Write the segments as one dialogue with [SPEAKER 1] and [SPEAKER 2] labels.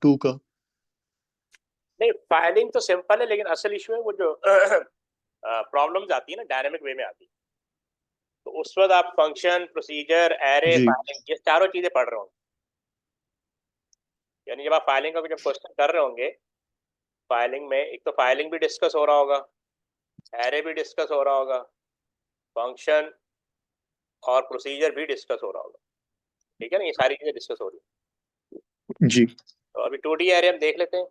[SPEAKER 1] 2 का।
[SPEAKER 2] नहीं, फाइलिंग तो सिंपल है, लेकिन असल इशू है वो जो प्रॉब्लम्स आती है ना, डायनेमिक वे में आती है। तो उस वक्त आप फंक्शन, प्रोसीजर, एरे,
[SPEAKER 1] जी
[SPEAKER 2] फाइलिंग, ये चारों चीजें पढ़ रहे होंगे। यानी जब आप फाइलिंग का जब क्वेश्चन कर रहे होंगे, फाइलिंग में एक तो फाइलिंग भी डिस्कस हो रहा होगा, एरे भी डिस्कस हो रहा होगा, फंक्शन और प्रोसीजर भी डिस्कस हो रहा होगा। ठीक है ना, ये सारी चीजें डिस्कस हो रही है।
[SPEAKER 1] जी
[SPEAKER 2] तो अभी 2D एरे हम देख लेते हैं।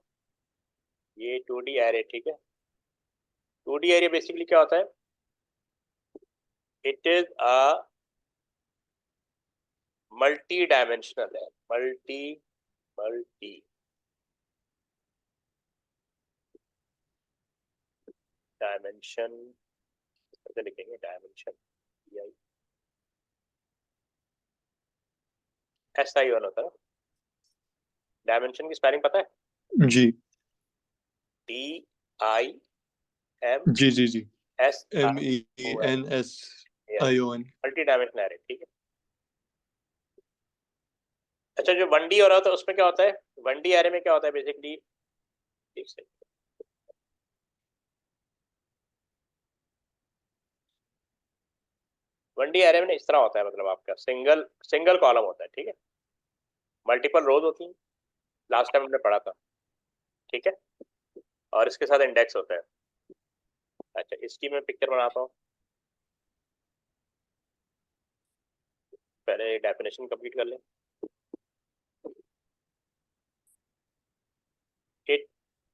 [SPEAKER 2] ये 2D एरे, ठीक है। 2D एरे बेसिकली क्या होता है? It is a multi dimensional है, मल्टी मल्टी डायमेंशन, कैसे लिखेंगे डायमेंशन? SI1 होता है। डायमेंशन की स्पेलिंग पता है?
[SPEAKER 1] जी
[SPEAKER 2] DIM
[SPEAKER 1] जी जी जी।
[SPEAKER 2] SION,
[SPEAKER 1] MENSION।
[SPEAKER 2] Multi dimensional array, ठीक है। अच्छा, जो 1D हो रहा होता है उसमें क्या होता है? 1D एरे में क्या होता है बेसिकली? एक सेकंड। 1D एरे में इस तरह होता है, मतलब आपका सिंगल सिंगल कॉलम होता है, ठीक है। मल्टीपल रोज होती हैं, लास्ट टाइम हमने पढ़ा था, ठीक है। और इसके साथ इंडेक्स होता है। अच्छा, इसकी मैं पिक्चर बनाता हूँ। पहले डेफिनेशन कंप्लीट कर लें। It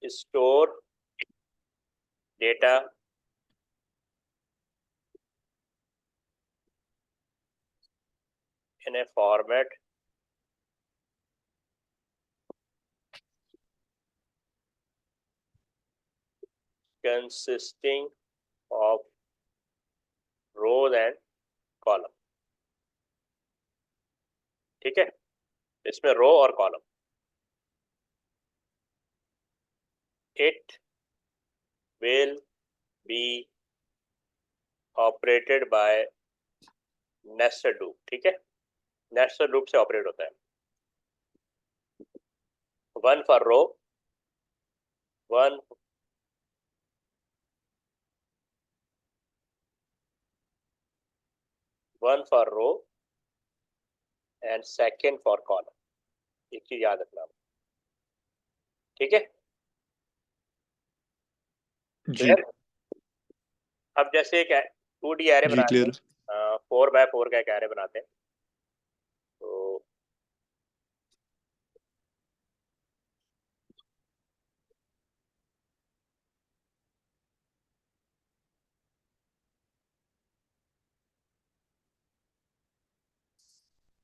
[SPEAKER 2] store data in a format consisting of rows and column, ठीक है। इसमें रो और column. It will be operated by nested loop, ठीक है। नेस्टेड लूप से ऑपरेट होता है। One for row, one one for row and second for column. एक चीज याद रखना, ठीक है।
[SPEAKER 1] जी
[SPEAKER 2] क्लियर? अब जैसे एक 2D एरे
[SPEAKER 1] जी
[SPEAKER 2] बनाते
[SPEAKER 1] क्लियर।
[SPEAKER 2] हैं, 4x4 का एक एरे बनाते हैं। तो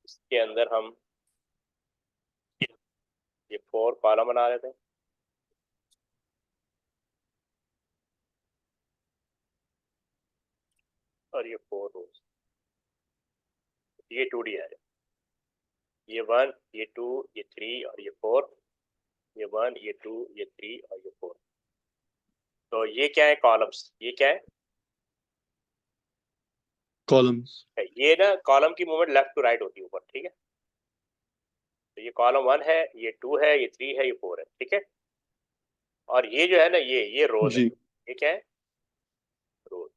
[SPEAKER 2] इसके अंदर हम ये 4 कॉलम बना लेते हैं और ये 4 रोज। ये 2D एरे, ये 1, ये 2, ये 3 और ये 4। ये 1, ये 2, ये 3 और ये 4। तो ये क्या है? कॉलम्स। ये क्या है?
[SPEAKER 1] कॉलम्स।
[SPEAKER 2] ये ना कॉलम की मूवमेंट लेफ्ट टू राइट होती है ऊपर, ठीक है। तो ये कॉलम 1 है, ये 2 है, ये 3 है, ये 4 है, ठीक है। और ये जो है ना, ये रोज है।
[SPEAKER 1] जी
[SPEAKER 2] ये क्या है? रोज।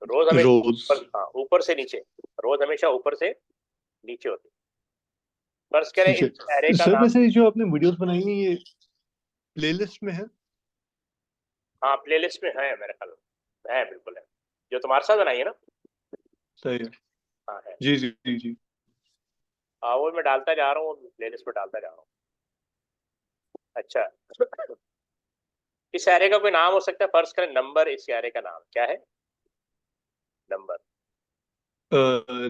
[SPEAKER 2] रोज हमेशा
[SPEAKER 1] रोज।
[SPEAKER 2] ऊपर, हाँ, ऊपर से नीचे। रोज हमेशा ऊपर से नीचे होती है। फर्स्ट करें
[SPEAKER 1] ठीक
[SPEAKER 2] इस एरे
[SPEAKER 1] है
[SPEAKER 2] का
[SPEAKER 1] सर,
[SPEAKER 2] नाम।
[SPEAKER 1] वैसे जो आपने वीडियोस बनाई हैं ये प्लेलिस्ट में है?
[SPEAKER 2] हाँ, प्लेलिस्ट में है मेरे ख्याल में, है बिल्कुल है। जो तुम्हारे साथ बनाई है ना।
[SPEAKER 1] सही है।
[SPEAKER 2] हाँ है।
[SPEAKER 1] जी जी जी जी।
[SPEAKER 2] हाँ, वो मैं डालता जा रहा हूँ, प्लेलिस्ट में डालता जा रहा हूँ। अच्छा, इस एरे का कोई नाम हो सकता है? फर्स्ट करें नंबर। इस एरे का नाम क्या है? Number,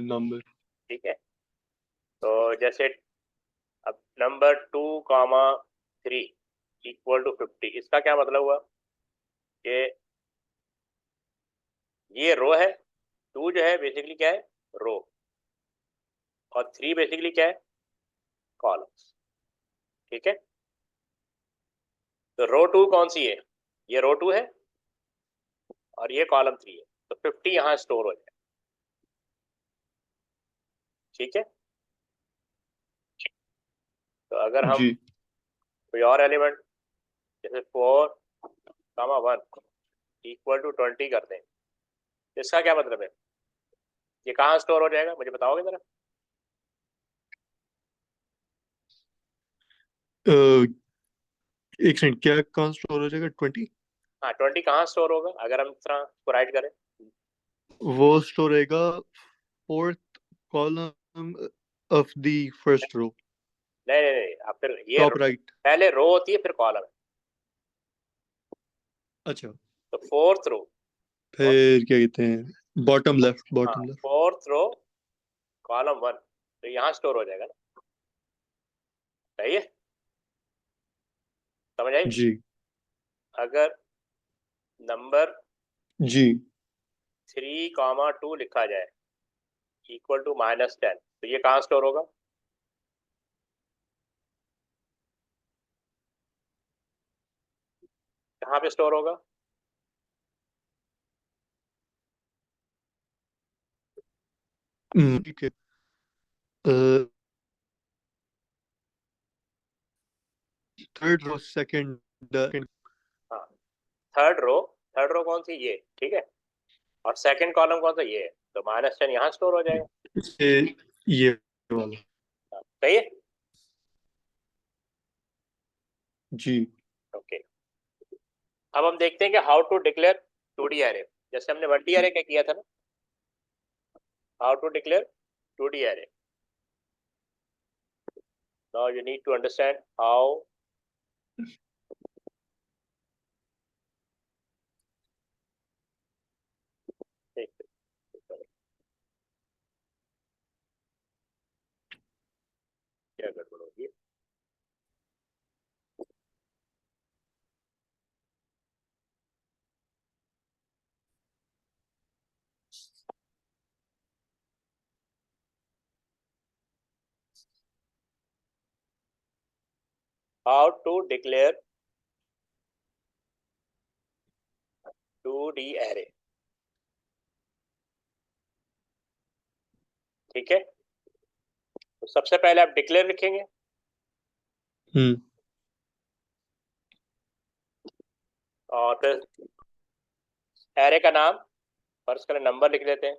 [SPEAKER 1] number.
[SPEAKER 2] ठीक है। तो जैसे अब नंबर 2, 3 इक्वल टू 50, इसका क्या मतलब हुआ? कि ये रो है, 2 जो है बेसिकली क्या है? रो। और 3 बेसिकली क्या है? कॉलम्स, ठीक है। तो रो 2 कौन सी है? ये रो 2 है और ये कॉलम 3 है। तो 50 यहाँ स्टोर हो जाए, ठीक है। तो अगर हम
[SPEAKER 1] जी
[SPEAKER 2] कोई और एलिमेंट, जैसे 4, 1 इक्वल टू 20 करते हैं, इसका क्या मतलब है? ये कहाँ स्टोर हो जाएगा, मुझे बताओगे जरा?
[SPEAKER 1] एक सेकंड, क्या कहाँ स्टोर हो जाएगा 20?
[SPEAKER 2] हाँ, 20 कहाँ स्टोर होगा अगर हम इस तरह को राइट करें?
[SPEAKER 1] वो स्टोर रहेगा fourth column of the first row,
[SPEAKER 2] नहीं नहीं नहीं, अब फिर ये
[SPEAKER 1] टॉप राइट।
[SPEAKER 2] पहले रो होती है फिर कॉलम है,
[SPEAKER 1] अच्छा,
[SPEAKER 2] तो फोर्थ रो। और
[SPEAKER 1] फिर क्या कहते हैं, बॉटम लेफ्ट,
[SPEAKER 2] हाँ,
[SPEAKER 1] bottom left.
[SPEAKER 2] Fourth row column 1, तो यहाँ स्टोर हो जाएगा ना, सही है? समझ आई?
[SPEAKER 1] जी
[SPEAKER 2] अगर नंबर
[SPEAKER 1] जी
[SPEAKER 2] 3, 2 लिखा जाए इक्वल टू -10, तो ये कहाँ स्टोर होगा? कहाँ पे स्टोर होगा?
[SPEAKER 1] ठीक है। Third row, second.
[SPEAKER 2] हाँ, थर्ड रो कौन सी, ये ठीक है, और सेकंड कॉलम कौन सा, ये है, तो -10 यहाँ स्टोर हो जाएगा।
[SPEAKER 1] से ये वाला।
[SPEAKER 2] हाँ, सही है।
[SPEAKER 1] जी।
[SPEAKER 2] ओके, अब हम देखते हैं कि how to declare 2D array, जैसे हमने 1D एरे क्या किया था ना, how to declare 2D array. Now you need to understand how क्या गड़बड़ होगी। How to declare 2D array, ठीक है? तो सबसे पहले आप डिक्लेयर लिखेंगे,
[SPEAKER 1] हम्म।
[SPEAKER 2] और फिर एरे का नाम, फर्स्ट करें नंबर लिख देते हैं,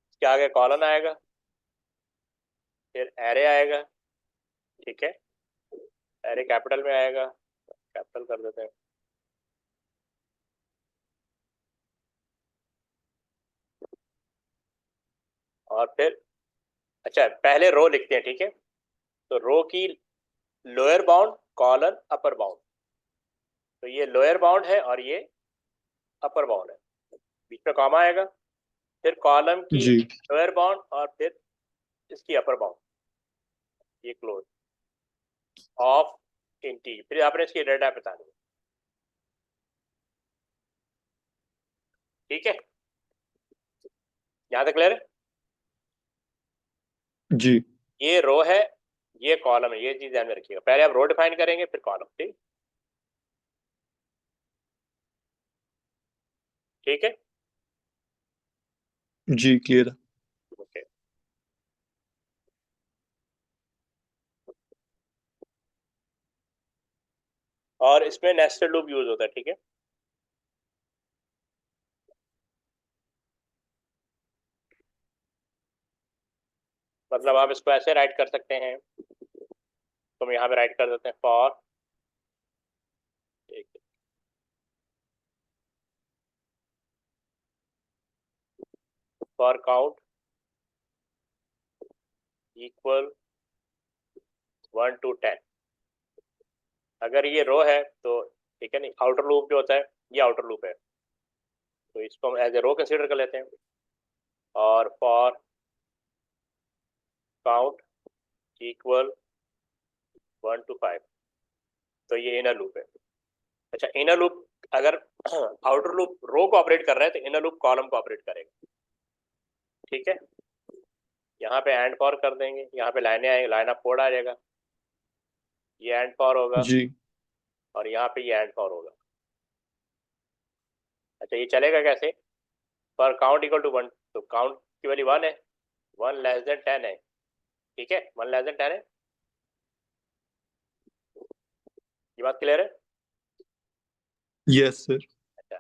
[SPEAKER 2] इसके आगे कॉलन आएगा, फिर एरे आएगा, ठीक है? एरे कैपिटल में आएगा, कैपिटल कर देते हैं, और फिर अच्छा पहले रो लिखते हैं, ठीक है? तो रो की lower bound colon upper bound, तो ये लोअर बाउंड है और ये अपर बाउंड है, बीच में कॉमा आएगा, फिर कॉलम की
[SPEAKER 1] जी
[SPEAKER 2] लोअर बाउंड और फिर इसकी अपर बाउंड, ये क्लोज ऑफ इंटी, फिर आपने इसकी डेटा बतानी है, ठीक है? यहाँ तक क्लियर है?
[SPEAKER 1] जी
[SPEAKER 2] ये रो है, ये कॉलम है, ये चीज ध्यान में रखिएगा, पहले आप रो डिफाइन करेंगे फिर कॉलम, ठीक? ठीक है,
[SPEAKER 1] जी क्लियर है।
[SPEAKER 2] ओके। और इसमें नेस्टेड लूप यूज होता है, ठीक है? मतलब आप इसको ऐसे राइट कर सकते हैं, तो हम यहाँ पे राइट कर देते हैं फॉर काउंट इक्वल 1 to 10, अगर ये रो है तो ठीक है, नहीं आउटर लूप जो होता है ये आउटर लूप है, तो इसको हम एज ए रो कंसीडर कर लेते हैं, और फॉर काउंट इक्वल 1 to 5, तो ये इनर लूप है। अच्छा, इनर लूप अगर आउटर लूप रो को ऑपरेट कर रहा है तो इनर लूप कॉलम को ऑपरेट करेगा, ठीक है? यहाँ पे एंड फॉर कर देंगे, यहाँ पे लाइनें आएंगे, लाइन ऑफ कोड आ जाएगा, ये एंड फॉर होगा
[SPEAKER 1] जी
[SPEAKER 2] और यहाँ पे ये एंड फॉर होगा। अच्छा, ये चलेगा कैसे? पर काउंट इक्वल टू 1, तो काउंट की वैल्यू 1 है, 1 <10 है, ठीक है? 1 <10 है, ये बात क्लियर है?
[SPEAKER 1] Yes sir.
[SPEAKER 2] अच्छा,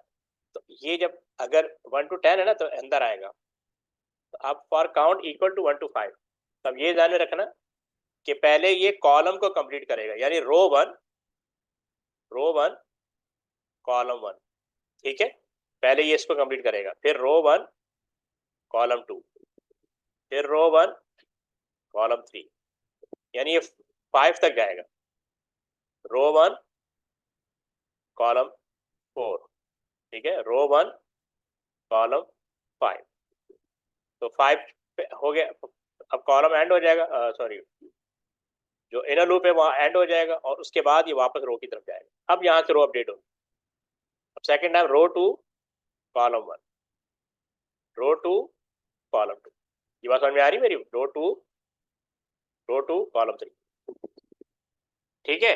[SPEAKER 2] तो ये जब अगर 1 to 10 है ना तो अंदर आएगा, तो अब for count equal to 1 to 5, तब ये ध्यान में रखना कि पहले ये कॉलम को कंप्लीट करेगा, यानी रो 1 कॉलम 1, ठीक है, पहले ये इसको कंप्लीट करेगा, फिर रो 1 कॉलम 2, फिर रो 1 कॉलम 3, यानी ये 5 तक जाएगा, रो 1 कॉलम 4, ठीक है, रो 1 कॉलम 5, तो 5 हो गया, अब कॉलम एंड हो जाएगा, सॉरी जो इनर लूप है वहाँ एंड हो जाएगा, और उसके बाद ये वापस रो की तरफ जाएगा। अब यहाँ से रो अपडेट होगी, अब सेकेंड टाइम रो 2 कॉलम 1, रो 2 कॉलम 2, ये बात समझ में आ रही मेरी? रो 2 कॉलम 3, ठीक है,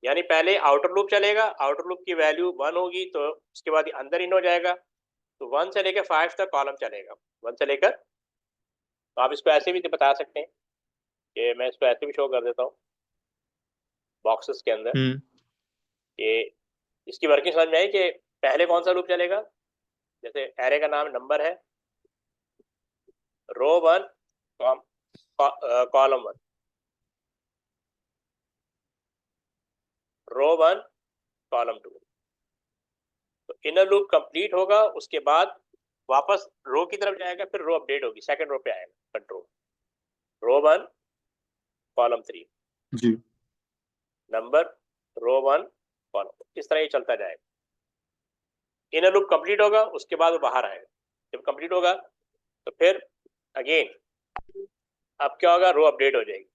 [SPEAKER 2] यानी पहले आउटर लूप चलेगा, आउटर लूप की वैल्यू 1 होगी, तो उसके बाद ये अंदर इन हो जाएगा, तो 1 से लेकर 5 तक कॉलम चलेगा, 1 से लेकर, तो आप इसको ऐसे भी बता सकते हैं कि मैं इसको ऐसे भी शो कर देता हूँ बॉक्सेस के अंदर, ये इसकी वर्किंग समझ में आई कि पहले कौन सा लूप चलेगा, जैसे एरे का नाम नंबर है, रो 1 कॉलम 1, रो 1 कॉलम 2, तो इनर लूप कंप्लीट होगा, उसके बाद वापस रो की तरफ जाएगा, फिर रो अपडेट होगी, सेकंड रो पे आएगा कंट्रोल, रो 1 कॉलम 3
[SPEAKER 1] जी
[SPEAKER 2] नंबर, रो 1 कॉलम, इस तरह ये चलता जाएगा, इनर लूप कंप्लीट होगा, उसके बाद वो बाहर आएगा, जब कंप्लीट होगा तो फिर अगेन अब क्या होगा, रो अपडेट हो जाएगी,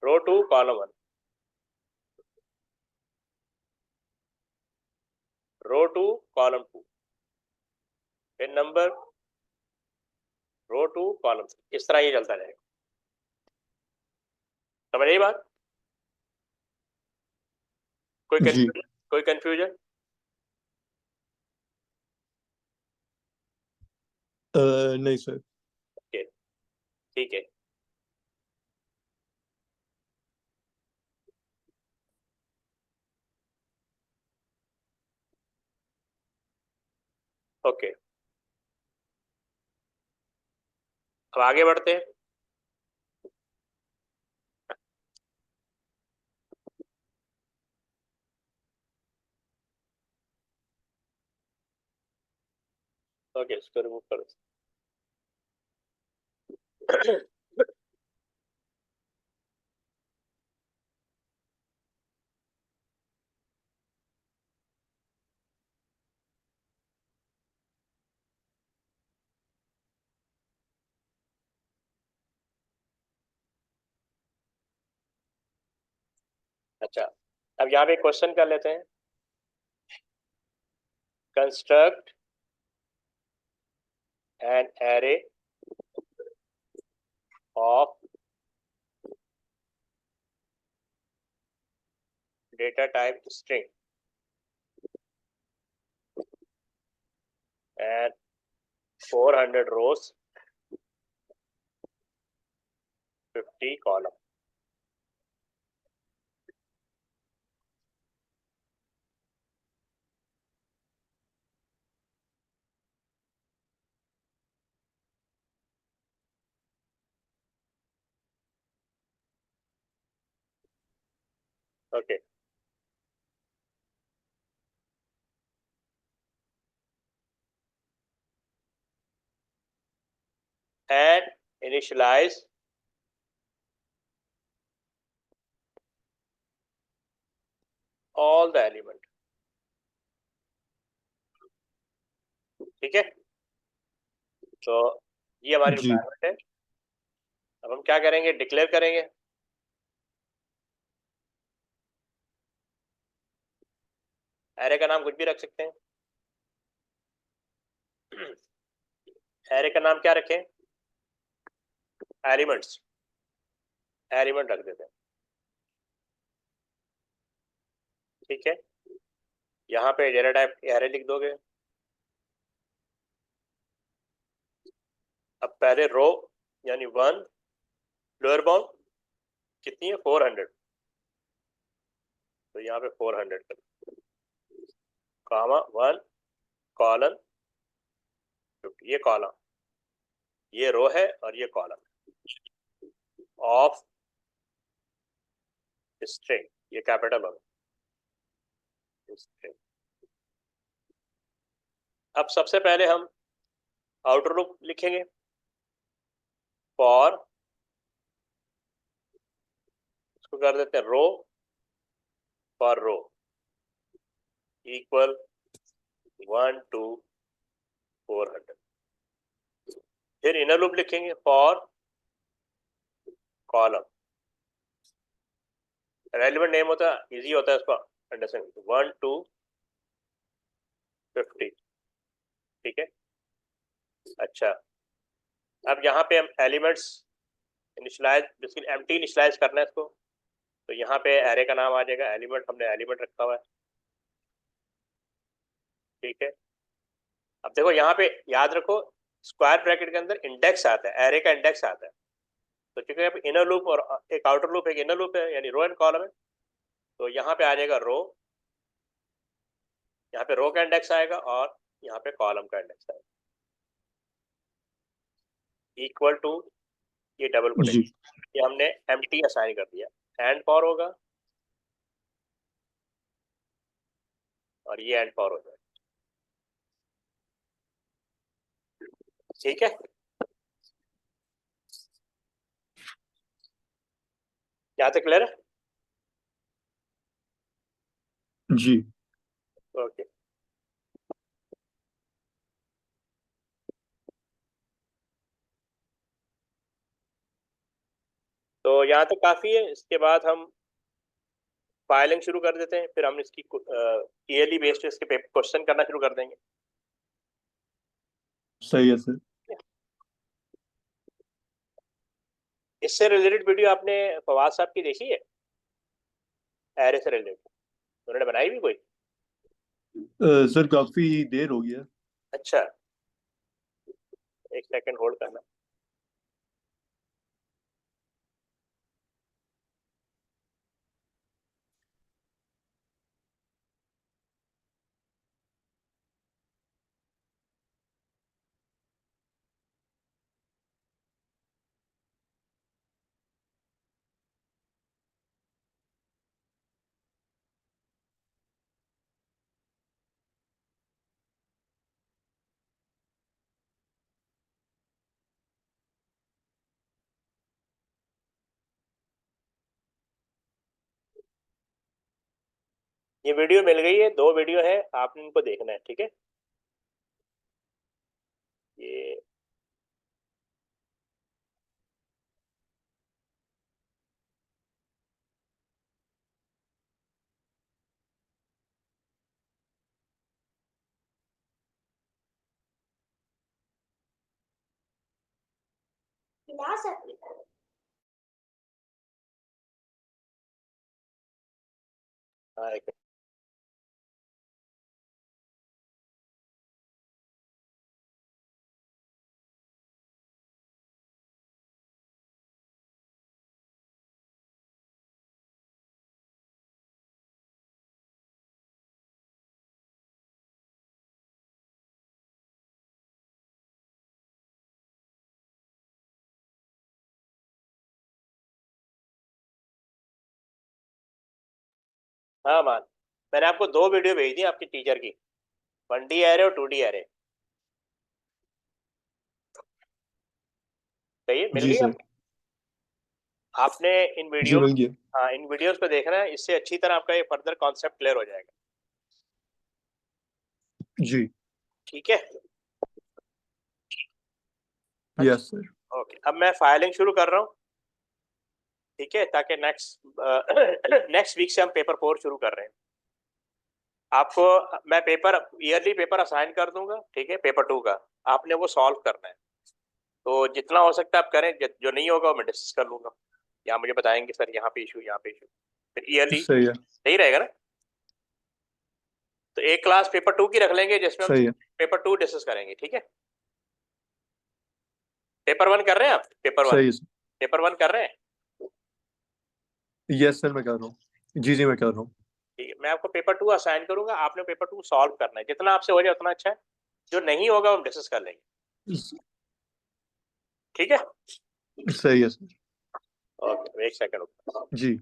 [SPEAKER 2] रो 2 कॉलम 1, रो 2 कॉलम 2, फिर नंबर, रो 2 कॉलम 3, इस तरह ये चलता जाएगा। समझ आई बात? कोई
[SPEAKER 1] जी
[SPEAKER 2] कंफ्यूजन? कोई कंफ्यूजन?
[SPEAKER 1] नहीं सर।
[SPEAKER 2] ओके, ठीक है, ओके, अब आगे बढ़ते हैं। ओके, इसको रिमूव करो। अच्छा, अब यहाँ पे क्वेश्चन कर लेते हैं, construct an array of data type string and 400 rows, 50 column. Okay, and initialize all the element. ठीक है, तो ये हमारी
[SPEAKER 1] जी
[SPEAKER 2] रिक्वायरमेंट है। अब हम क्या करेंगे, डिक्लेयर करेंगे, एरे का नाम कुछ भी रख सकते हैं। एरे का नाम क्या रखें, एलिमेंट्स, एलिमेंट रख देते हैं, ठीक है, यहाँ पे डेटा टाइप एरे लिख दोगे। अब पहले रो यानी 1, लोअर बाउंड कितनी है 400, तो तो यहाँ पे 400 कर, कामा 1 कॉलन 50, ये कॉलम, ये रो है और ये कॉलम ऑफ स्ट्रिंग, ये कैपिटल होगा स्ट्रिंग। अब सबसे पहले हम आउटर लूप लिखेंगे फॉर, इसको कर देते हैं row for row equal 1 to 400। फिर इनर लूप लिखेंगे फॉर कॉलम, रेलिवेंट नेम होता है, इजी होता है इसको अंडरस्टैंड, 1 to 50, ठीक है। अच्छा, अब यहाँ पे हम elements initialize, basically empty initialize करना है इसको, तो यहाँ पे एरे का नाम आ जाएगा, एलिमेंट हमने एलिमेंट रखा हुआ है, ठीक है। अब देखो यहाँ पे याद रखो, स्क्वायर ब्रैकेट के अंदर इंडेक्स आता है, एरे का इंडेक्स आता है, तो चूंकि यहाँ पे इनर लूप और एक आउटर लूप, एक इनर लूप है, यानी रो एंड कॉलम है, तो यहाँ पे आ जाएगा रो, यहाँ पे रो का इंडेक्स आएगा और यहाँ पे कॉलम का इंडेक्स आएगा, इक्वल टू, ये डबल कोटेशन, ये हमने एम्प्टी असाइन कर दिया, एंड फॉर होगा और ये एंड फॉर हो जाएगा, ठीक है। यहाँ तक क्लियर है?
[SPEAKER 1] जी।
[SPEAKER 2] ओके, तो यहाँ तक काफी है। इसके बाद हम फाइलिंग शुरू कर देते हैं, फिर हम इसकी ईयरली बेस्ड इसके क्वेश्चन करना शुरू कर देंगे।
[SPEAKER 1] सही है सर।
[SPEAKER 2] इससे रिलेटेड वीडियो आपने फवाद साहब की देखी है, एरे से रिलेटेड, उन्होंने बनाई भी कोई?
[SPEAKER 1] सर काफी देर हो गया।
[SPEAKER 2] अच्छा, एक सेकंड होल्ड करना। ये वीडियो मिल गई है, 2 वीडियो है, आपने इनको देखना है, ठीक है। ये हाँ, एक हाँ मान, मैंने आपको 2 वीडियो भेज दी आपकी टीचर की, 1D एरे और 2D एरे, सही है, मिल
[SPEAKER 1] जी
[SPEAKER 2] गई
[SPEAKER 1] सर।
[SPEAKER 2] आपको? आपने इन
[SPEAKER 1] जी
[SPEAKER 2] वीडियो,
[SPEAKER 1] मिल गया।
[SPEAKER 2] हाँ इन वीडियोस को देखना है, इससे अच्छी तरह आपका ये फर्दर कॉन्सेप्ट क्लियर हो जाएगा,
[SPEAKER 1] जी।
[SPEAKER 2] ठीक है।
[SPEAKER 1] Yes sir.
[SPEAKER 2] ओके, अब मैं फाइलिंग शुरू कर रहा हूँ, ठीक है, ताकि नेक्स्ट वीक से हम पेपर 4 शुरू कर रहे हैं। आपको मैं पेपर, ईयरली पेपर असाइन कर दूंगा, ठीक है, पेपर 2 का आपने वो सॉल्व करना है, तो जितना हो सकता है आप करें, जो नहीं होगा मैं डिस्कस कर लूंगा, या मुझे बताएंगे सर यहाँ पे इशू, यहाँ पे इशू, फिर ईयरली
[SPEAKER 1] सही है।
[SPEAKER 2] सही रहेगा ना। तो एक क्लास पेपर 2 की रख लेंगे जिसमें हम
[SPEAKER 1] सही है।
[SPEAKER 2] पेपर 2 डिस्कस करेंगे, ठीक है। पेपर 1 कर रहे हैं आप? पेपर 1,
[SPEAKER 1] सही है सर।
[SPEAKER 2] पेपर 1 कर रहे हैं?
[SPEAKER 1] यस सर मैं कर रहा हूँ। जी जी मैं कर रहा हूँ।
[SPEAKER 2] ठीक है, मैं आपको पेपर 2 असाइन करूंगा, आपने पेपर 2 सॉल्व करना है, जितना आपसे हो जाए उतना अच्छा है, जो नहीं होगा हम डिस्कस कर लेंगे, ठीक है?
[SPEAKER 1] सही है सर।
[SPEAKER 2] ओके, एक सेकंड।
[SPEAKER 1] जी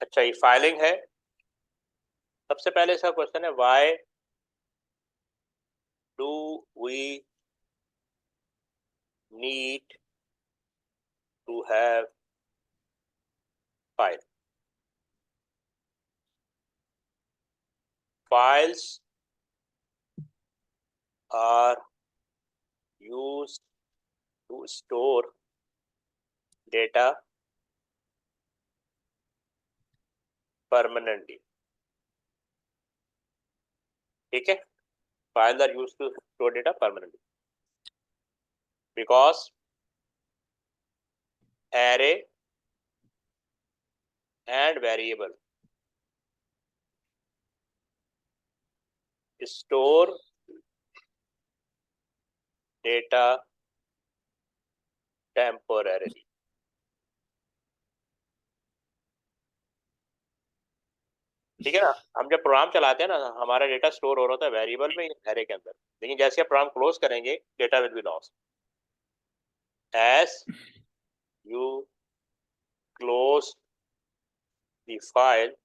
[SPEAKER 2] अच्छा, ये फाइलिंग है। सबसे पहले इसका क्वेश्चन है, why do we need to have file? Files are used to store data permanently, ठीक है? Files are used to store data permanently because array and variable store data temporarily, ठीक है ना? हम जब प्रोग्राम चलाते हैं ना, हमारा डेटा स्टोर हो रहा होता है वेरिएबल में, एरे के अंदर, लेकिन जैसे आप प्रोग्राम क्लोज करेंगे, data will be lost as you close the file,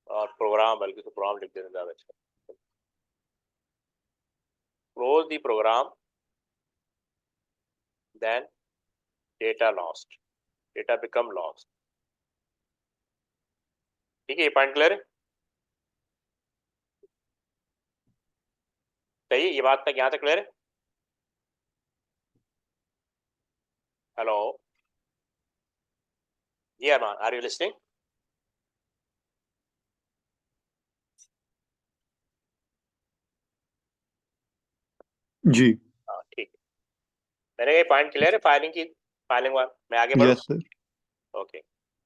[SPEAKER 2] और प्रोग्राम, बल्कि तो प्रोग्राम लिख देना ज्यादा अच्छा, close the program then data lost, data become lost, ठीक है? ये पॉइंट क्लियर है? सही है, ये बात तक यहाँ तक क्लियर है? हेलो जी अरमान, आर यू लिस्निंग?
[SPEAKER 1] जी
[SPEAKER 2] हाँ, ठीक है। मैंने ये पॉइंट क्लियर है फाइलिंग की, फाइलिंग वाला, मैं आगे बढ़ूँ?
[SPEAKER 1] Yes sir.
[SPEAKER 2] Okay,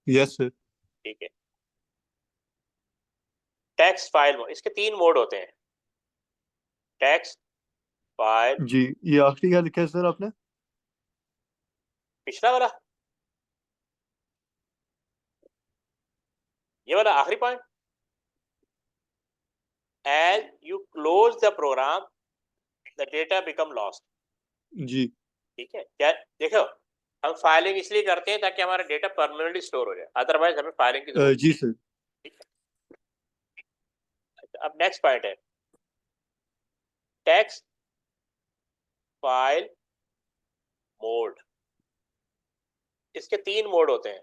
[SPEAKER 1] yes sir.
[SPEAKER 2] ठीक है। टेक्स्ट फाइल, इसके 3 मोड होते हैं, टेक्स्ट फाइल,
[SPEAKER 1] जी ये आखिरी क्या लिखा है सर आपने?
[SPEAKER 2] पिछला वाला, ये वाला आखिरी point, as you close the program the data become lost,
[SPEAKER 1] जी
[SPEAKER 2] ठीक है? क्या देखो, हम फाइलिंग इसलिए करते हैं ताकि हमारा डेटा परमानेंटली स्टोर हो जाए, अदरवाइज हमें फाइलिंग की जरूरत
[SPEAKER 1] जी सर।
[SPEAKER 2] नहीं, ठीक है? अब नेक्स्ट पॉइंट है टेक्स्ट फाइल मोड। इसके 3 मोड होते हैं।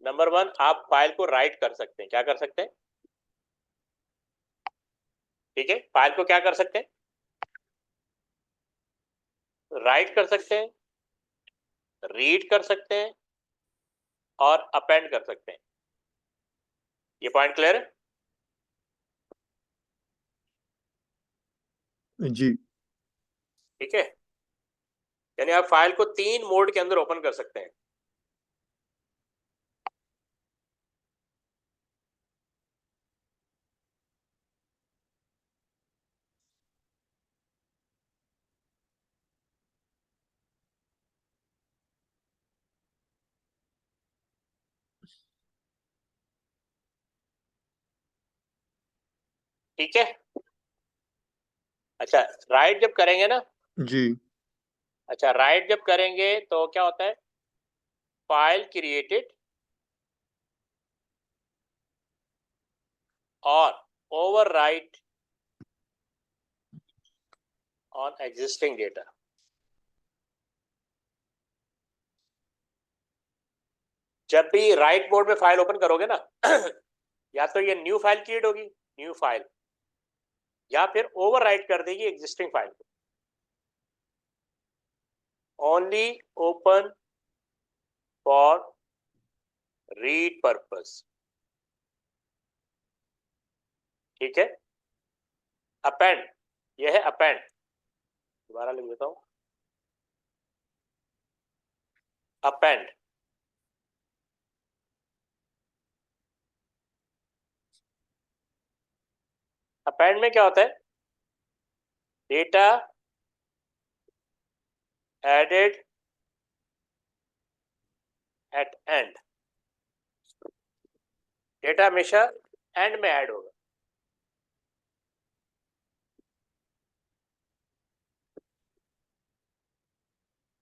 [SPEAKER 2] नंबर 1, आप फाइल को राइट कर सकते हैं, क्या कर सकते हैं? ठीक है, फाइल को क्या कर सकते हैं? राइट कर सकते हैं, रीड कर सकते हैं, और अपेंड कर सकते हैं। ये पॉइंट क्लियर है?
[SPEAKER 1] जी
[SPEAKER 2] ठीक है, यानी आप फाइल को 3 मोड के अंदर ओपन कर सकते हैं। ठीक है। अच्छा, राइट जब करेंगे ना,
[SPEAKER 1] जी।
[SPEAKER 2] अच्छा राइट जब करेंगे तो क्या होता है, फाइल क्रिएटेड और ओवरराइट ऑन एग्जिस्टिंग डेटा। जब भी राइट मोड में फाइल ओपन करोगे ना या तो ये न्यू फाइल क्रिएट होगी, न्यू फाइल, या फिर ओवरराइट कर देगी एग्जिस्टिंग फाइल को। Only open for read purpose, ठीक है। अपेंड, ये है अपेंड, दोबारा लिख देता हूं, अपेंड। अपेंड में क्या होता है, data added at end, data हमेशा एंड में ऐड होगा।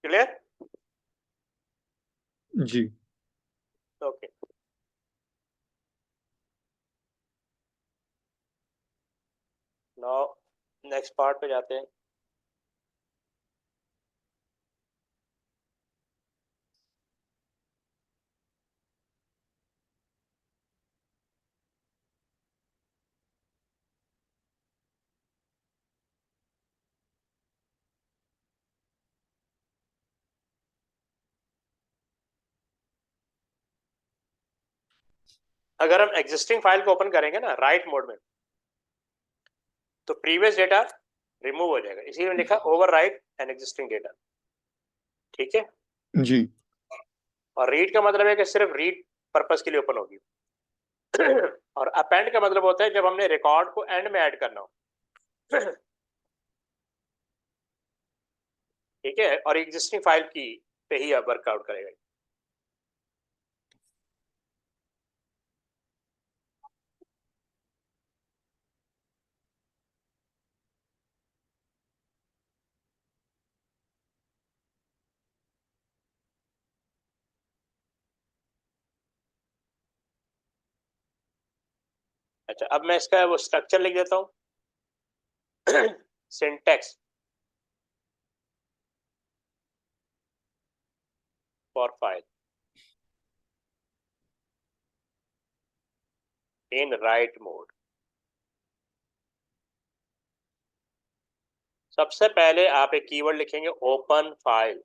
[SPEAKER 2] क्लियर?
[SPEAKER 1] जी।
[SPEAKER 2] ओके, नाउ नेक्स्ट पार्ट पे जाते हैं। अगर हम एग्जिस्टिंग फाइल को ओपन करेंगे ना राइट मोड में, तो प्रीवियस डेटा रिमूव हो जाएगा, इसीलिए लिखा ओवरराइट एन एग्जिस्टिंग डेटा, ठीक है।
[SPEAKER 1] जी।
[SPEAKER 2] और रीड का मतलब है कि सिर्फ रीड पर्पस के लिए ओपन होगी और अपेंड का मतलब होता है जब हमने रिकॉर्ड को एंड में ऐड करना हो ठीक है, और एग्जिस्टिंग फाइल की पे ही अब वर्कआउट करेगा। अच्छा, अब मैं इसका वो स्ट्रक्चर लिख देता हूँ syntax for file in right mode. सबसे पहले आप एक कीवर्ड लिखेंगे open file,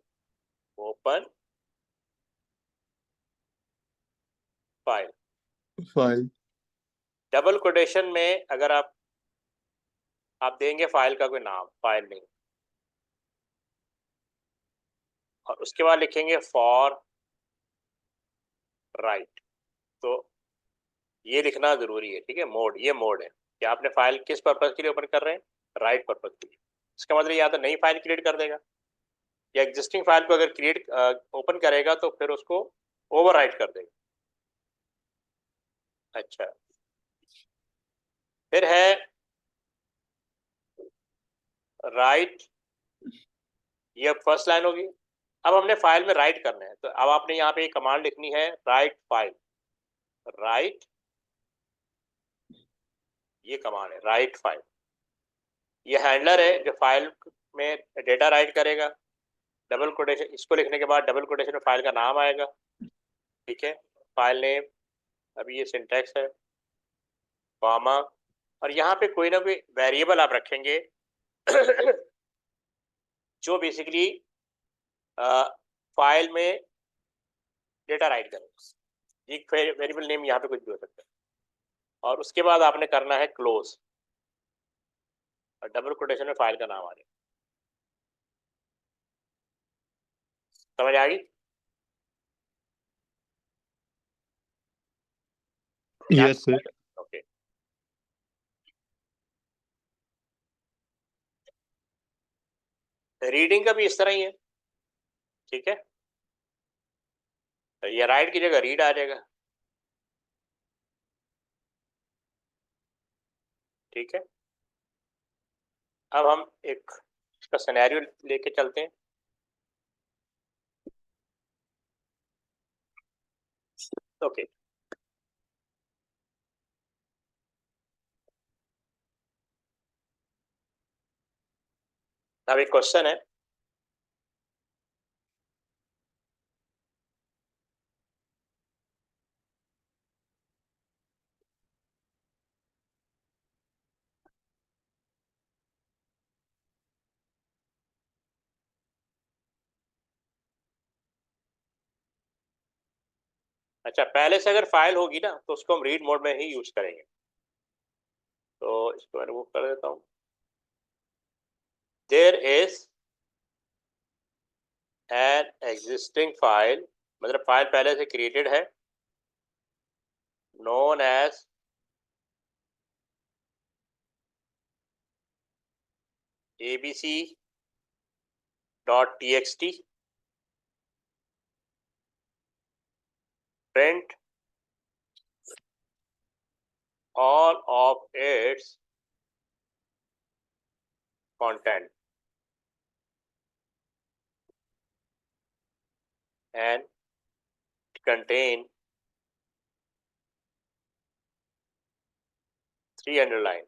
[SPEAKER 2] open file,
[SPEAKER 1] file.
[SPEAKER 2] Double quotation में अगर आप देंगे फाइल का कोई नाम, फाइल नेम, और उसके बाद लिखेंगे फॉर राइट। तो ये लिखना जरूरी है, ठीक है। मोड, ये मोड है कि आपने फाइल किस पर्पज के लिए ओपन कर रहे हैं, राइट पर्पज के लिए। इसका मतलब या तो नई फाइल क्रिएट कर देगा, या एग्जिस्टिंग फाइल को अगर क्रिएट ओपन करेगा तो फिर उसको ओवरराइट कर देगा। अच्छा, फिर है राइट, ये फर्स्ट लाइन होगी। अब हमने फाइल में राइट करना है, तो अब आपने यहाँ पे एक कमांड लिखनी है, राइट फाइल, राइट, ये कमांड है राइट फाइल। ये हैंडलर है जो फाइल में डेटा राइट करेगा। डबल कोटेशन, इसको लिखने के बाद डबल कोटेशन में फाइल का नाम आएगा, ठीक है, फाइल नेम। अभी ये सिंटैक्स है, कॉमा, और यहाँ पे कोई ना कोई वेरिएबल आप रखेंगे जो बेसिकली फाइल में डेटा राइट करेगा। एक वेरिएबल नेम यहाँ पे कुछ भी हो सकता है। और उसके बाद आपने करना है क्लोज, और डबल कोटेशन में फाइल का नाम आ जाएगा। समझ आ गई?
[SPEAKER 1] Yes sir.
[SPEAKER 2] ओके, रीडिंग का भी इस तरह ही है, ठीक है। ये राइट की जगह रीड आ जाएगा, ठीक है, अब हम एक इसका सिनेरियो लेके चलते हैं। ओके, अब एक क्वेश्चन है, अच्छा पहले से अगर फाइल होगी ना तो उसको हम रीड मोड में ही यूज करेंगे, तो इसको मैं रिमूव कर देता हूँ। There is an existing file, मतलब फाइल पहले से क्रिएटेड है, known as abc.txt, print all of its content and contain 300 line.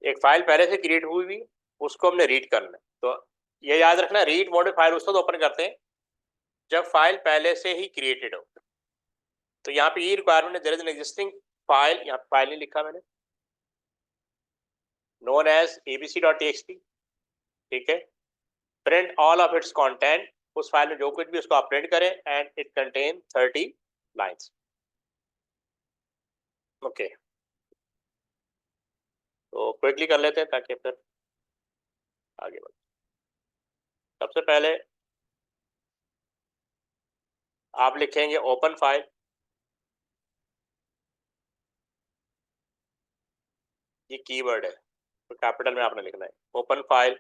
[SPEAKER 2] एक फाइल पहले से क्रिएट हुई हुई, उसको हमने रीड करना है, तो ये याद रखना, रीड मोड में फाइल उसको तो ओपन करते हैं जब फाइल पहले से ही क्रिएटेड हो। तो यहाँ पे ये रिक्वायरमेंट है, there is an existing file, यहाँ फाइल नहीं लिखा मैंने, known as abc.txt, ठीक है, print all of its content, उस फाइल में जो कुछ भी उसको आप प्रिंट करें, and it contain 30 lines. Okay, तो क्विकली कर लेते हैं ताकि फिर आगे बढ़े। सबसे पहले आप लिखेंगे ओपन फाइल, ये कीवर्ड है तो कैपिटल में आपने लिखना है, ओपन फाइल।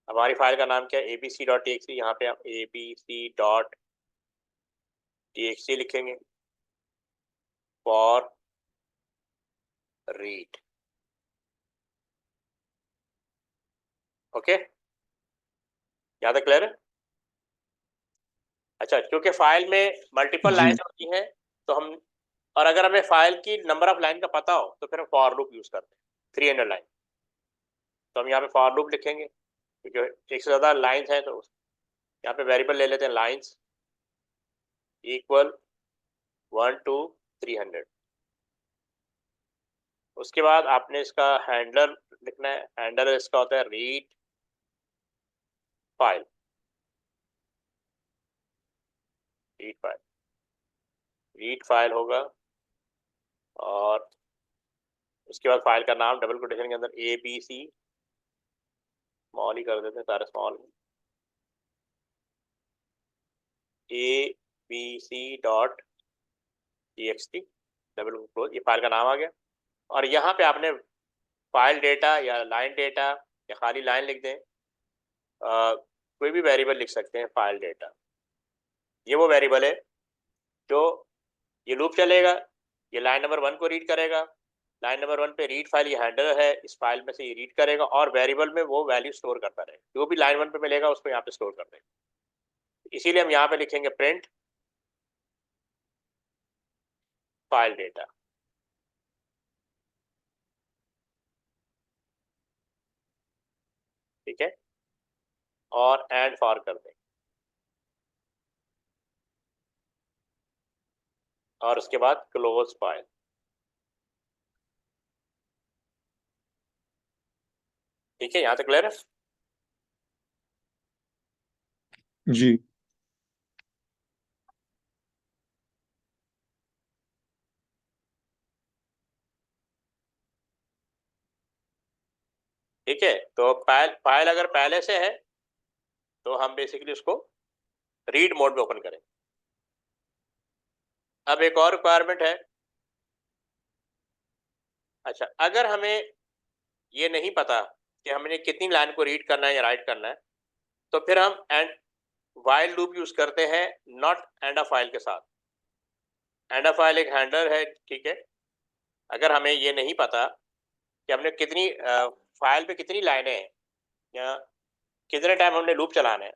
[SPEAKER 2] हमारी फाइल का नाम क्या है, abc.txt, यहाँ पे आप abc.txt लिखेंगे फॉर रीड। ओके, यहाँ तक क्लियर है? अच्छा, क्योंकि फाइल में मल्टीपल
[SPEAKER 1] जी
[SPEAKER 2] लाइन होती हैं तो हम, और अगर हमें फाइल की नंबर ऑफ लाइन का पता हो तो फिर हम फॉर लूप यूज करते हैं, 300 लाइन। तो हम यहाँ पे फॉर लूप लिखेंगे क्योंकि एक से ज़्यादा लाइन्स हैं, तो यहाँ पे वेरिएबल ले लेते हैं लाइन्स इक्वल 1 to 300। उसके बाद आपने इसका हैंडलर लिखना है, हैंडलर इसका होता है रीड फाइल, रीड फाइल होगा, और उसके बाद फाइल का नाम डबल कोटेशन के अंदर abc, स्मॉल ही कर देते हैं सारे स्मॉल, abc.txt डबल क्लोज, ये फाइल का नाम आ गया। और यहाँ पे आपने फाइल डेटा या लाइन डेटा या खाली लाइन लिख दें, कोई भी वेरिएबल लिख सकते हैं, फाइल डेटा ये वो वेरिएबल है जो ये लूप चलेगा, ये लाइन नंबर 1 को रीड करेगा, लाइन नंबर 1 पे रीड फाइल, ये हैंडलर है, इस फाइल में से ये रीड करेगा और वेरिएबल में वो वैल्यू स्टोर करता रहेगा, जो भी लाइन 1 पे मिलेगा उसको यहाँ पे स्टोर कर देगा। इसीलिए हम यहाँ पे लिखेंगे प्रिंट फाइल डेटा, ठीक है, और एंड फॉर कर देंगे, और उसके बाद क्लोज फाइल। ठीक है, यहाँ तक क्लियर है?
[SPEAKER 1] जी
[SPEAKER 2] ठीक है, तो फाइल अगर पहले से है तो हम बेसिकली उसको रीड मोड में ओपन करें। अब एक और रिक्वायरमेंट है, अच्छा अगर हमें ये नहीं पता कि हमने कितनी लाइन को रीड करना है या राइट करना है, तो फिर हम एंड वाइल लूप यूज करते हैं नॉट एंड अ फाइल के साथ। एंड ऑफ फाइल एक हैंडलर है, ठीक है। अगर हमें ये नहीं पता कि हमने कितनी फाइल पे कितनी लाइनें हैं या कितने टाइम हमने लूप चलाना है,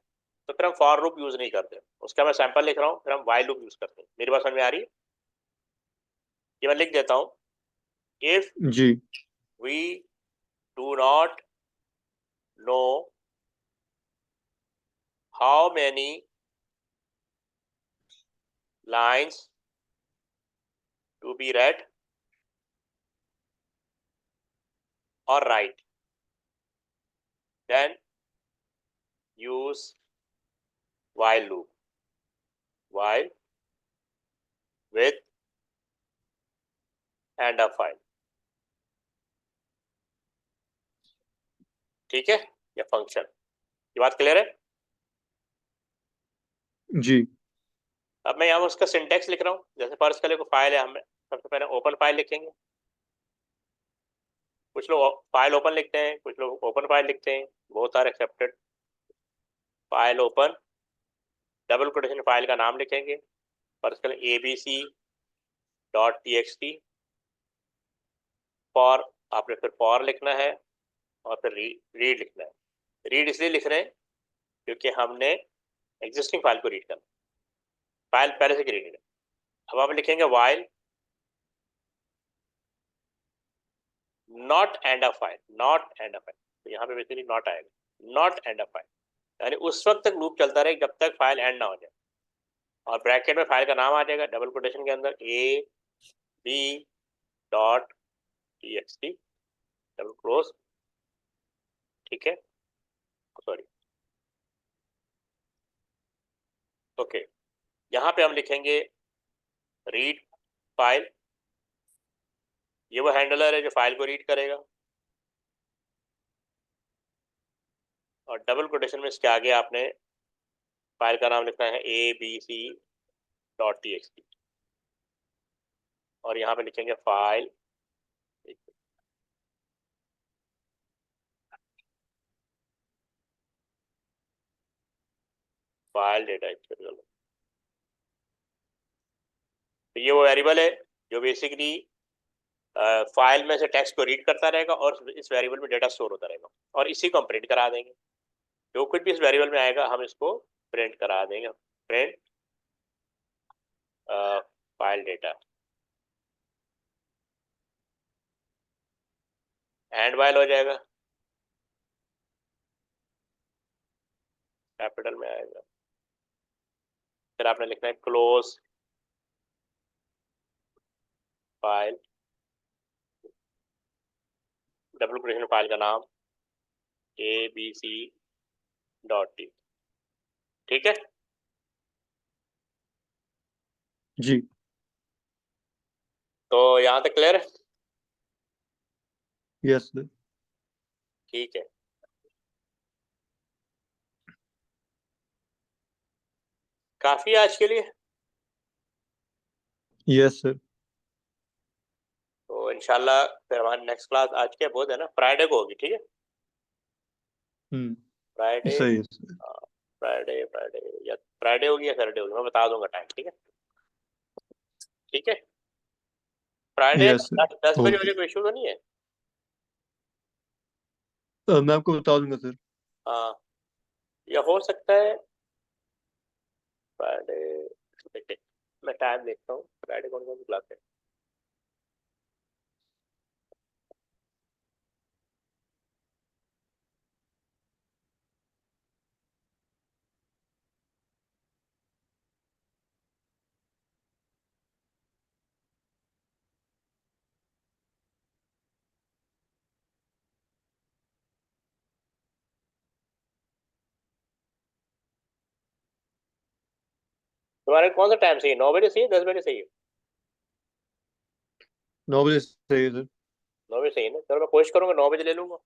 [SPEAKER 2] तो फिर हम फॉर लूप यूज नहीं करते। उसका मैं सैंपल लिख रहा हूँ, फिर हम वाइल लूप यूज करते हैं। मेरी बात समझ में आ रही है? ये मैं लिख देता हूँ, इफ
[SPEAKER 1] जी
[SPEAKER 2] we do not know how many lines to be read or write, then use while loop, while with end of file। ठीक है, ये फंक्शन, ये बात क्लियर है?
[SPEAKER 1] जी
[SPEAKER 2] अब मैं यहाँ उसका सिंटेक्स लिख रहा हूँ। जैसे फर्स्ट का फाइल है, हमें सबसे पहले ओपन फाइल लिखेंगे। कुछ लोग फाइल ओपन लिखते हैं, कुछ लोग ओपन फाइल लिखते हैं, बहुत सारे accepted. File open, double quotation file का नाम लिखेंगे, फर्स्ट का abc.txt। फॉर, आपने फिर फॉर लिखना है और फिर रीड लिखना है। रीड इसलिए लिख रहे हैं क्योंकि हमने एग्जिस्टिंग फाइल को रीड करना, फाइल पहले से रीड है। अब आप लिखेंगे while not end of file, not end of file, तो यहाँ पे बेसिकली नॉट आएगा, नॉट एंड ऑफ फाइल, यानी उस वक्त तक लूप चलता रहे जब तक फाइल एंड ना हो जाए। और ब्रैकेट में फाइल का नाम आ जाएगा डबल कोटेशन के अंदर, ab.txt डबल क्लोज, ठीक है, सॉरी, ओके। यहाँ पे हम लिखेंगे रीड फाइल, ये वो हैंडलर है जो फाइल को रीड करेगा। और डबल कोटेशन में इसके आगे आपने फाइल का नाम लिखना है abc.txt और यहाँ पे लिखेंगे फाइल, फाइल डेटा। तो ये वो वेरिएबल है जो बेसिकली फाइल में से टेक्स्ट को रीड करता रहेगा और इस वेरिएबल में डेटा स्टोर होता रहेगा, और इसी को हम प्रिंट करा देंगे। जो कुछ भी इस वेरिएबल में आएगा हम इसको प्रिंट करा देंगे, print file data. And while हो जाएगा, कैपिटल में आएगा। फिर आपने लिखना है close file, double quotation file का नाम abc.t, ठीक है।
[SPEAKER 1] जी
[SPEAKER 2] तो यहाँ तक क्लियर है?
[SPEAKER 1] Yes sir.
[SPEAKER 2] ठीक है, काफी आज के लिए।
[SPEAKER 1] Yes sir.
[SPEAKER 2] तो इंशाल्लाह फिर हमारी नेक्स्ट क्लास आज के बहुत है ना, फ्राइडे को होगी, ठीक है। फ्राइडे,
[SPEAKER 1] सही है सर।
[SPEAKER 2] फ्राइडे फ्राइडे या फ्राइडे होगी या सैटरडे होगी, मैं बता दूंगा टाइम, ठीक है। ठीक है, फ्राइडे
[SPEAKER 1] यस सर।
[SPEAKER 2] 10 बजे
[SPEAKER 1] ओके,
[SPEAKER 2] कोई इशू तो नहीं है?
[SPEAKER 1] मैं आपको बता दूंगा सर।
[SPEAKER 2] हाँ, या हो सकता है फ्राइडे, मैं टाइम देखता हूँ फ्राइडे कौन कौन सी क्लास है। तुम्हारे कौन सा टाइम सही है, 9 बजे सही है, 10 बजे सही है?
[SPEAKER 1] 9 बजे सही है सर।
[SPEAKER 2] 9 बजे सही है ना, चलो मैं कोशिश करूंगा 9 बजे ले लूंगा।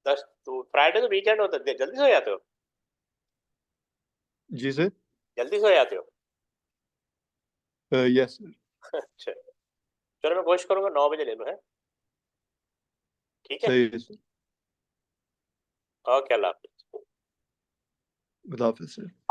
[SPEAKER 2] 10 तो फ्राइडे तो वीकेंड होता है, जल्दी सो जाते हो?
[SPEAKER 1] जी सर।
[SPEAKER 2] जल्दी सो जाते हो?
[SPEAKER 1] Yes sir.
[SPEAKER 2] अच्छा, चलो मैं कोशिश करूंगा 9 बजे ले लूँ, है, ठीक है।
[SPEAKER 1] सही है सर।
[SPEAKER 2] ओके, अल्लाह हाफिज़।
[SPEAKER 1] खुदा हाफिज़ सर।